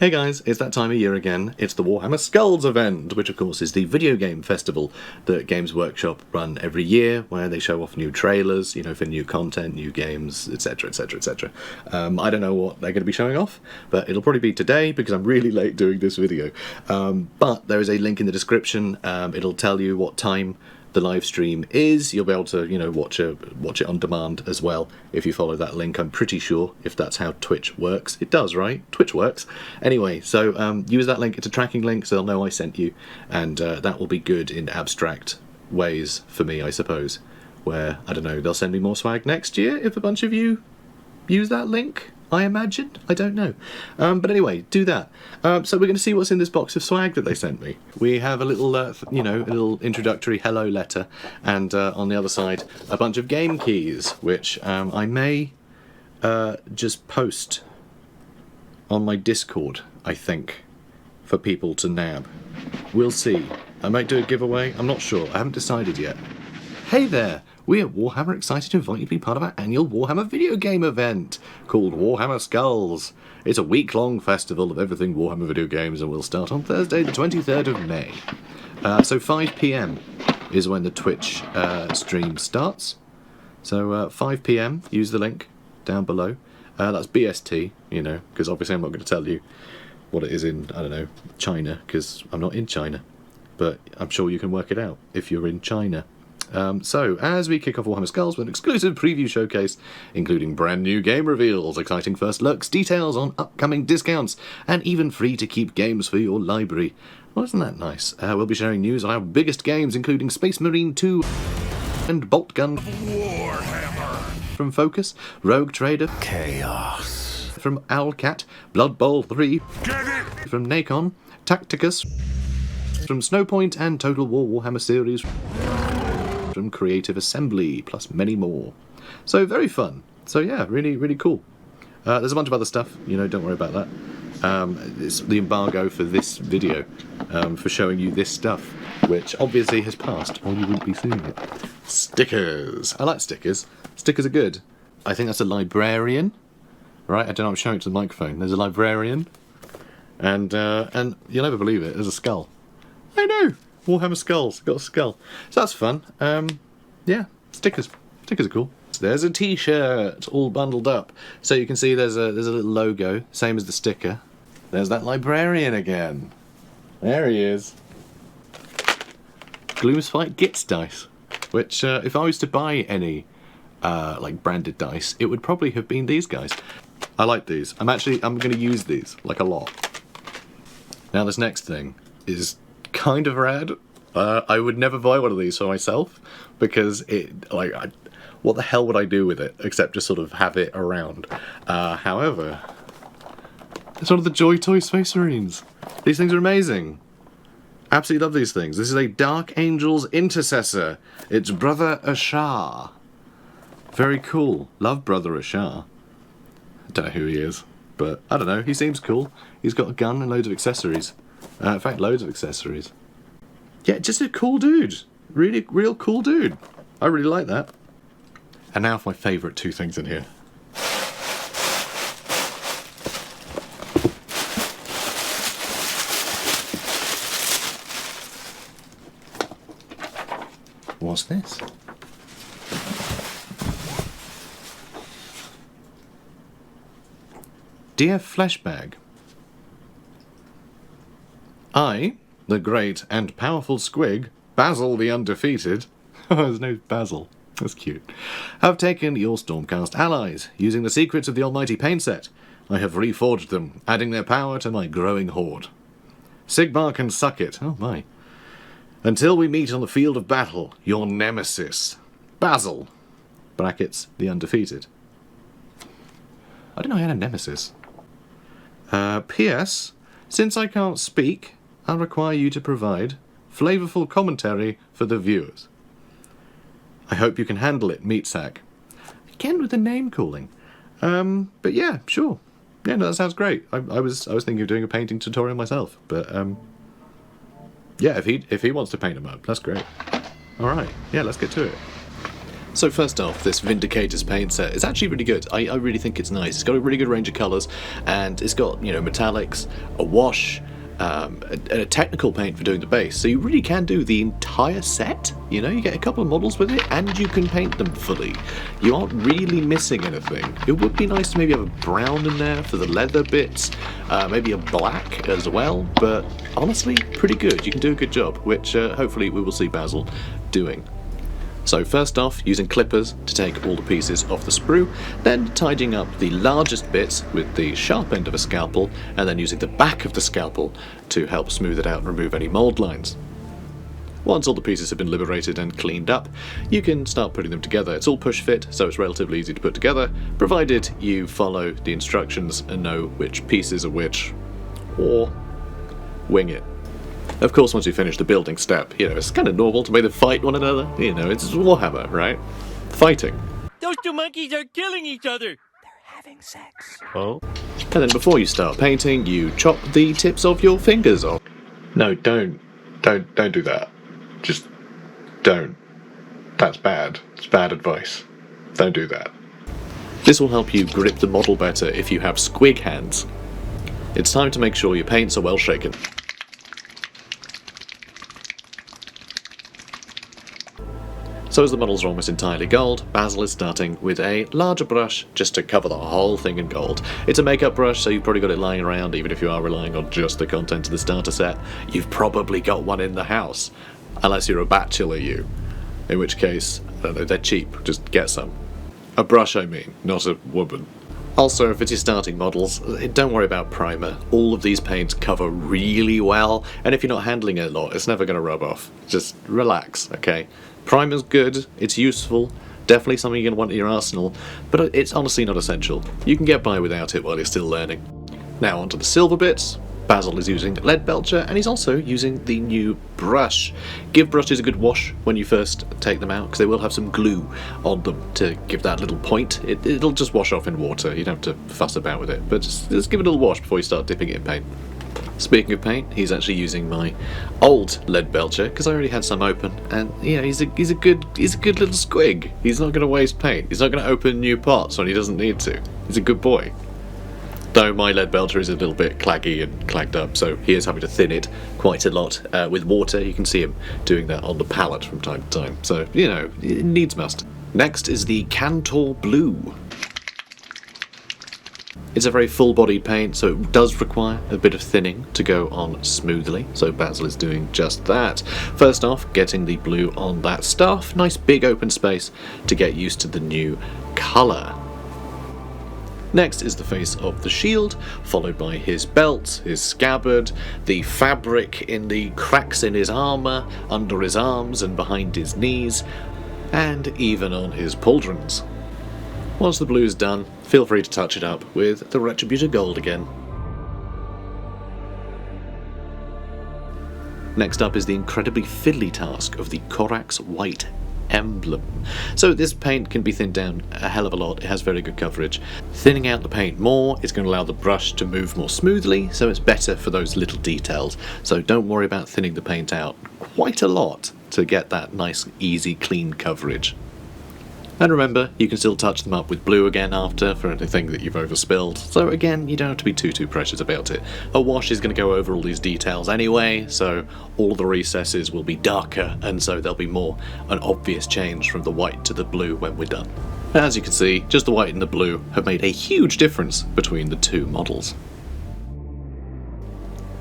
Hey guys, it's that time of year again. It's the Warhammer SKULLS event, which of course is the video game festival that Games Workshop run every year, where they show off new trailers, for new content, new games, etc, etc, etc. I don't know what they're going to be showing off, but it'll probably be today because I'm really late doing this video. But there is a link in the description. It'll tell you what time the live stream is. You'll be able to, watch it on demand as well if you follow that link. I'm pretty sure if that's how Twitch works. It does, right? Twitch works. Anyway, so use that link. It's a tracking link, so they'll know I sent you, and that will be good in abstract ways for me, I suppose. Where, I don't know, they'll send me more swag next year if a bunch of you use that link, I imagine. I don't know. But anyway, do that. So we're going to see what's in this box of swag that they sent me. We have a little, a little introductory hello letter, and on the other side, a bunch of game keys, which I may just post on my Discord, I think, for people to nab. We'll see. I might do a giveaway. I'm not sure. I haven't decided yet. Hey there! We at Warhammer are excited to invite you to be part of our annual Warhammer video game event called Warhammer SKULLS. It's a week-long festival of everything Warhammer video games, and will start on Thursday the 23rd of May. So 5 PM is when the Twitch stream starts. So 5 PM, use the link down below. That's BST, because obviously I'm not going to tell you what it is in, I don't know, China, because I'm not in China. But I'm sure you can work it out if you're in China. So, as we kick off Warhammer SKULLS with an exclusive preview showcase, including brand new game reveals, exciting first looks, details on upcoming discounts, and even free-to-keep games for your library. Well, isn't that nice? We'll be sharing news on our biggest games, including Space Marine 2 and Bolt Gun Warhammer from Focus, Rogue Trader Chaos from Owlcat, Blood Bowl 3 Get it! from Nacon, Tacticus from Snowpoint, and Total War Warhammer series from Creative Assembly, plus many more. So very fun. So yeah, really, really cool. There's a bunch of other stuff, don't worry about that. It's the embargo for this video, for showing you this stuff, which obviously has passed, or you wouldn't be seeing it. Stickers. I like stickers. Stickers are good. I think that's a librarian, right? I don't know, I'm showing it to the microphone. There's a librarian, and you'll never believe it, there's a skull. I know! Warhammer SKULLS, got a skull. So that's fun. Yeah, stickers. Stickers are cool. There's a t-shirt all bundled up. So you can see there's a little logo, same as the sticker. There's that librarian again. There he is. Gloomspite Gits dice, which if I was to buy any like branded dice, it would probably have been these guys. I like these. I'm going to use these like a lot. Now this next thing is kind of rad. I would never buy one of these for myself because what the hell would I do with it except just sort of have it around? However, it's one of the Joy Toy Space Marines. These things are amazing. Absolutely love these things. This is a Dark Angels Intercessor. It's Brother Ashar. Very cool. Love Brother Ashar. I don't know who he is, but I don't know. He seems cool. He's got a gun and loads of accessories. In fact, loads of accessories. Yeah, just a cool dude. Really, real cool dude. I really like that. And now for my favourite two things in here. What's this? Dear Fleshbag, I, the great and powerful Squig, Basil the Undefeated, there's no Basil, that's cute, have taken your Stormcast allies, using the secrets of the almighty paint set. I have reforged them, adding their power to my growing horde. Sigmar can suck it, oh my. Until we meet on the field of battle, your nemesis, Basil, brackets, the Undefeated. I didn't know I had a nemesis. P.S. Since I can't speak, I'll require you to provide flavourful commentary for the viewers. I hope you can handle it, Meatsack. Again with the name calling. But yeah, sure. Yeah, no, that sounds great. I was thinking of doing a painting tutorial myself, but yeah, if he wants to paint them up, that's great. All right, yeah, let's get to it. So first off, this Vindicators paint set is actually really good. I really think it's nice. It's got a really good range of colours, and it's got, you know, metallics, a wash, and a technical paint for doing the base. So you really can do the entire set. You know, you get a couple of models with it, and you can paint them fully. You aren't really missing anything. It would be nice to maybe have a brown in there for the leather bits, maybe a black as well, but honestly, pretty good. You can do a good job, which hopefully we will see Basil doing. So first off, using clippers to take all the pieces off the sprue, then tidying up the largest bits with the sharp end of a scalpel, and then using the back of the scalpel to help smooth it out and remove any mould lines. Once all the pieces have been liberated and cleaned up, you can start putting them together. It's all push fit, so it's relatively easy to put together, provided you follow the instructions and know which pieces are which, or wing it. Of course, once you finish the building step, you know, it's kind of normal to make them fight one another. You know, it's Warhammer, right? Fighting. Those two monkeys are killing each other. They're having sex. Oh? And then before you start painting, you chop the tips of your fingers off. No, don't do that. Just don't. That's bad. It's bad advice. Don't do that. This will help you grip the model better if you have squig hands. It's time to make sure your paints are well shaken. So as the models are almost entirely gold, Basil is starting with a larger brush just to cover the whole thing in gold. It's a makeup brush, so you've probably got it lying around, even if you are relying on just the content of the starter set. You've probably got one in the house, unless you're a bachelor, in which case, I don't know, they're cheap, just get some. A brush, I mean, not a woman. Also, if it's your starting models, don't worry about primer. All of these paints cover really well, and if you're not handling it a lot, it's never going to rub off. Just relax, okay? Primer's good, it's useful, definitely something you're going to want in your arsenal, but it's honestly not essential. You can get by without it while you're still learning. Now onto the silver bits. Basil is using lead belcher, and he's also using the new brush. Give brushes a good wash when you first take them out, because they will have some glue on them to give that little point. It'll just wash off in water, you don't have to fuss about with it, but just give it a little wash before you start dipping it in paint. Speaking of paint, he's actually using my old lead belcher because I already had some open, and you know, he's a good little squig. He's not going to waste paint. He's not going to open new pots when he doesn't need to. He's a good boy. Though my lead belcher is a little bit claggy and clagged up, so he is having to thin it quite a lot with water. You can see him doing that on the palette from time to time. So you know, it needs must. Next is the Cantor Blue. It's a very full-bodied paint, so it does require a bit of thinning to go on smoothly, so Basil is doing just that. First off, getting the blue on that staff, nice big open space to get used to the new colour. Next is the face of the shield, followed by his belt, his scabbard, the fabric in the cracks in his armour, under his arms and behind his knees, and even on his pauldrons. Once the blue is done, feel free to touch it up with the Retributor Gold again. Next up is the incredibly fiddly task of the Korax White Emblem. So this paint can be thinned down a hell of a lot, it has very good coverage. Thinning out the paint more is going to allow the brush to move more smoothly, so it's better for those little details. So don't worry about thinning the paint out quite a lot to get that nice, easy, clean coverage. And remember, you can still touch them up with blue again after for anything that you've overspilled, so again, you don't have to be too precious about it. A wash is going to go over all these details anyway, so all the recesses will be darker, and so there'll be more an obvious change from the white to the blue when we're done. As you can see, just the white and the blue have made a huge difference between the two models.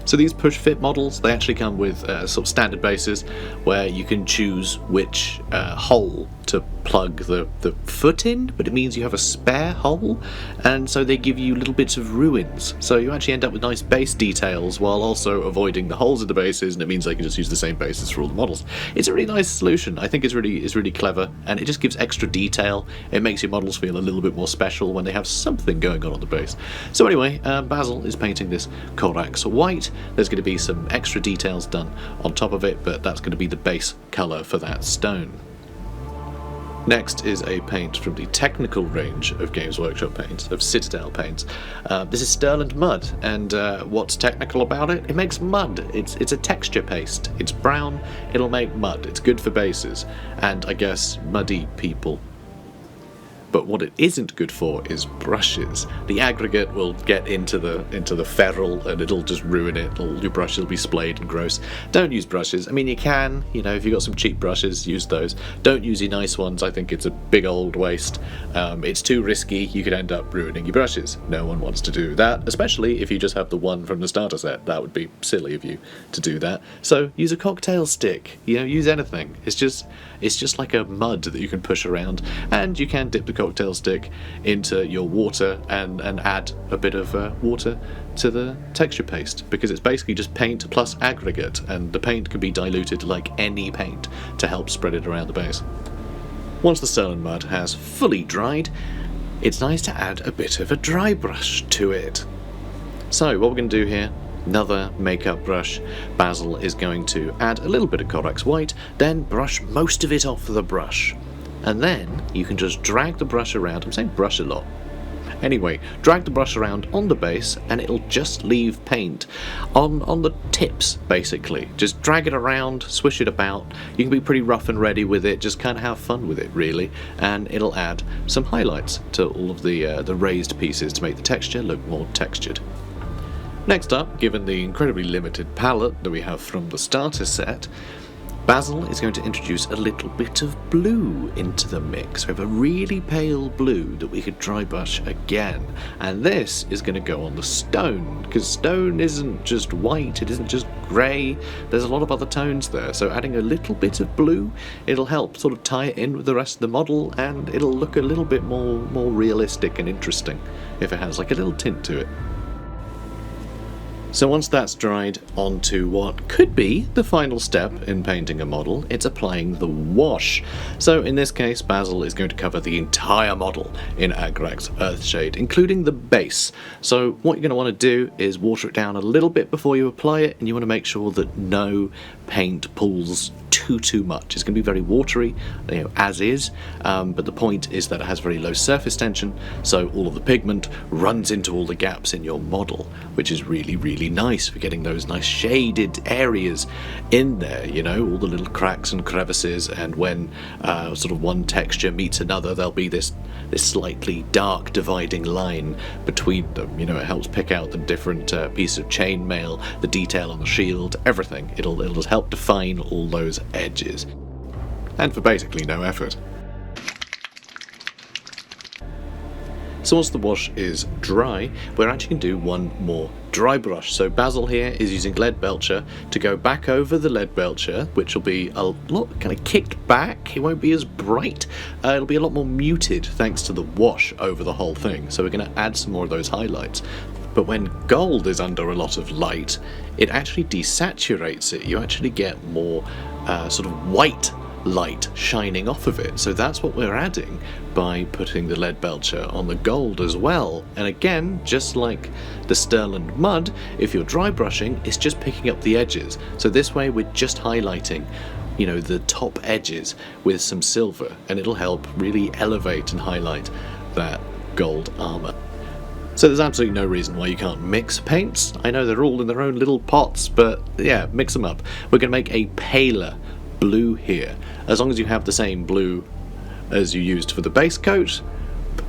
So these push-fit models, they actually come with sort of standard bases where you can choose which hole to plug the foot in, but it means you have a spare hole, and so they give you little bits of ruins. So you actually end up with nice base details while also avoiding the holes in the bases, and it means they can just use the same bases for all the models. It's a really nice solution. I think it's really clever, and it just gives extra detail. It makes your models feel a little bit more special when they have something going on the base. So anyway, Basil is painting this Korax White. There's going to be some extra details done on top of it, but that's going to be the base colour for that stone. Next is a paint from the technical range of Games Workshop paints, of Citadel paints. This is Stirland Mud, and what's technical about it? It makes mud. It's a texture paste. It's brown, it'll make mud. It's good for bases, and I guess muddy people. But what it isn't good for is brushes. The aggregate will get into the ferrule and it'll just ruin it. All your brushes will be splayed and gross. Don't use brushes. I mean, you can, if you've got some cheap brushes, use those. Don't use your nice ones. I think it's a big old waste. It's too risky. You could end up ruining your brushes. No one wants to do that, especially if you just have the one from the starter set. That would be silly of you to do that. So use a cocktail stick. Use anything. It's just like a mud that you can push around, and you can dip the cocktail stick into your water and add a bit of water to the texture paste, because it's basically just paint plus aggregate, and the paint can be diluted like any paint to help spread it around the base. Once the Stirland Mud has fully dried, it's nice to add a bit of a dry brush to it. So what we're going to do here, another makeup brush. Basil is going to add a little bit of Corax White, then brush most of it off the brush. And then you can just drag the brush around. I'm saying brush a lot. Anyway, drag the brush around on the base and it'll just leave paint on the tips, basically. Just drag it around, swish it about. You can be pretty rough and ready with it, just kind of have fun with it, really. And it'll add some highlights to all of the raised pieces to make the texture look more textured. Next up, given the incredibly limited palette that we have from the starter set, Basil is going to introduce a little bit of blue into the mix. We have a really pale blue that we could dry brush again, and this is going to go on the stone, because stone isn't just white, it isn't just grey, there's a lot of other tones there, so adding a little bit of blue, it'll help sort of tie it in with the rest of the model, and it'll look a little bit more realistic and interesting if it has like a little tint to it. So once that's dried, onto what could be the final step in painting a model, it's applying the wash. So in this case, Basil is going to cover the entire model in Agrax Earthshade, including the base. So what you're going to want to do is water it down a little bit before you apply it, and you want to make sure that no paint pools too much. It's going to be very watery, as is, but the point is that it has very low surface tension, so all of the pigment runs into all the gaps in your model, which is really nice for getting those nice shaded areas in there, all the little cracks and crevices, and when sort of one texture meets another, there'll be this slightly dark dividing line between them. It helps pick out the different pieces of chainmail, the detail on the shield, everything. It'll just help define all those edges, and for basically no effort. So once the wash is dry, we're actually going to do one more dry brush. So Basil here is using lead belcher to go back over the lead belcher, which will be a lot kind of kicked back. It won't be as bright. It'll be a lot more muted thanks to the wash over the whole thing. So we're going to add some more of those highlights. But when gold is under a lot of light, it actually desaturates it. You actually get more sort of white light shining off of it. So that's what we're adding by putting the lead belcher on the gold as well. And again, just like the Stirland Mud, if you're dry brushing, it's just picking up the edges. So this way we're just highlighting the top edges with some silver, and it'll help really elevate and highlight that gold armor. So there's absolutely no reason why you can't mix paints. I know they're all in their own little pots, but yeah, mix them up. We're going to make a paler blue here. As long as you have the same blue as you used for the base coat,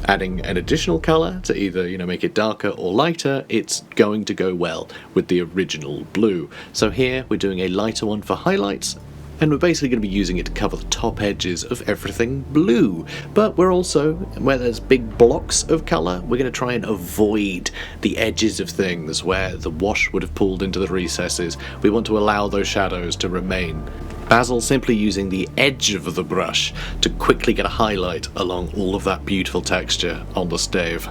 adding an additional colour to either make it darker or lighter, it's going to go well with the original blue. So here we're doing a lighter one for highlights, and we're basically going to be using it to cover the top edges of everything blue. But we're also, where there's big blocks of colour, we're going to try and avoid the edges of things where the wash would have pulled into the recesses. We want to allow those shadows to remain. Basil simply using the edge of the brush to quickly get a highlight along all of that beautiful texture on the stave.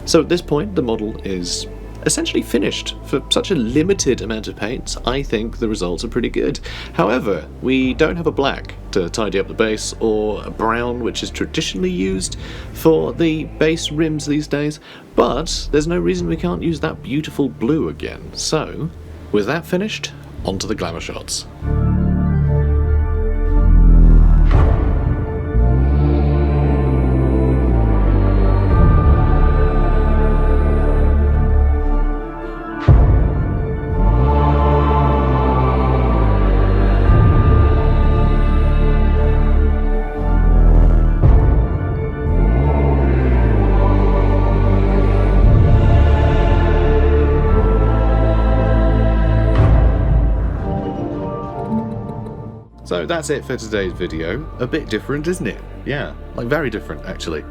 So at this point the model is essentially finished. For such a limited amount of paints, I think the results are pretty good. However, we don't have a black to tidy up the base, or a brown, which is traditionally used for the base rims these days, but there's no reason we can't use that beautiful blue again. So, with that finished, onto the glamour shots. So that's it for today's video. A bit different, isn't it? Yeah, like very different actually.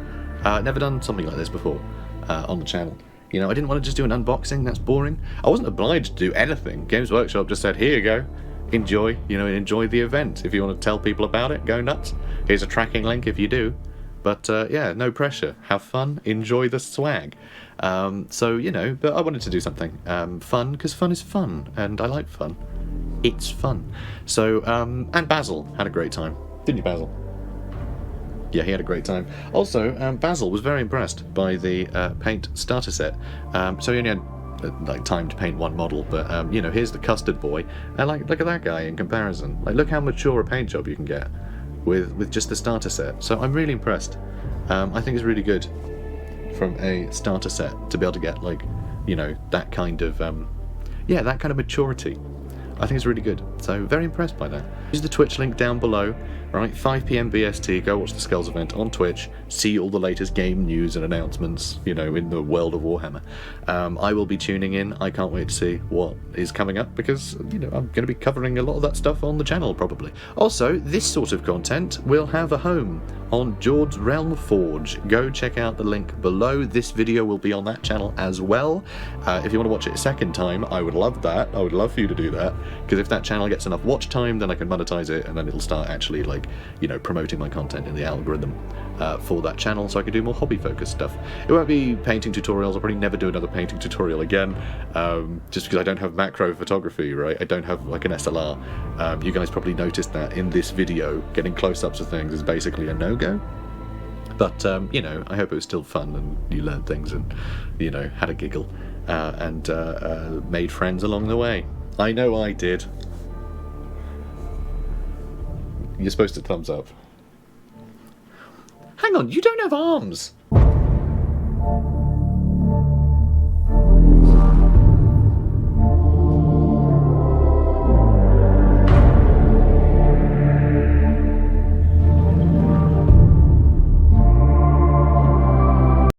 Never done something like this before on the channel. You know, I didn't want to just do an unboxing, that's boring. I wasn't obliged to do anything. Games Workshop just said, here you go, enjoy, you know, enjoy the event. If you want to tell people about it, go nuts. Here's a tracking link if you do. But yeah, no pressure. Have fun, enjoy the swag. So, you know, but I wanted to do something fun, because fun is fun, and I like fun. It's fun. So, and Basil had a great time. Didn't you, Basil? Yeah, he had a great time. Also, Basil was very impressed by the paint starter set. So he only had like time to paint one model, but you know, here's the custard boy, and like, look at that guy in comparison. Like, look how mature a paint job you can get with just the starter set. So I'm really impressed. I think it's really good from a starter set to be able to get, like, you know, that kind of yeah, that kind of maturity. I think it's really good. So very impressed by that. Use the Twitch link down below. Right, 5 PM BST, go watch the Skulls event on Twitch, see all the latest game news and announcements, you know, in the world of Warhammer. I will be tuning in. I can't wait to see what is coming up, because, you know, I'm going to be covering a lot of that stuff on the channel, probably. Also, this sort of content will have a home on Jord's Realm Forge. Go check out the link below. This video will be on that channel as well. If you want to watch it a second time, I would love that. I would love for you to do that, because if that channel gets enough watch time, then I can monetize it, and then it'll start actually, like, you know, promoting my content in the algorithm for that channel, so I can do more hobby-focused stuff. It won't be painting tutorials. I'll probably never do another painting tutorial again, just because I don't have macro photography, right? I don't have, like, an SLR. You guys probably noticed that in this video, getting close-ups of things is basically a no-go. But, you know, I hope it was still fun, and you learned things, and, you know, had a giggle, and made friends along the way. I know I did. You're supposed to thumbs up. Hang on, you don't have arms!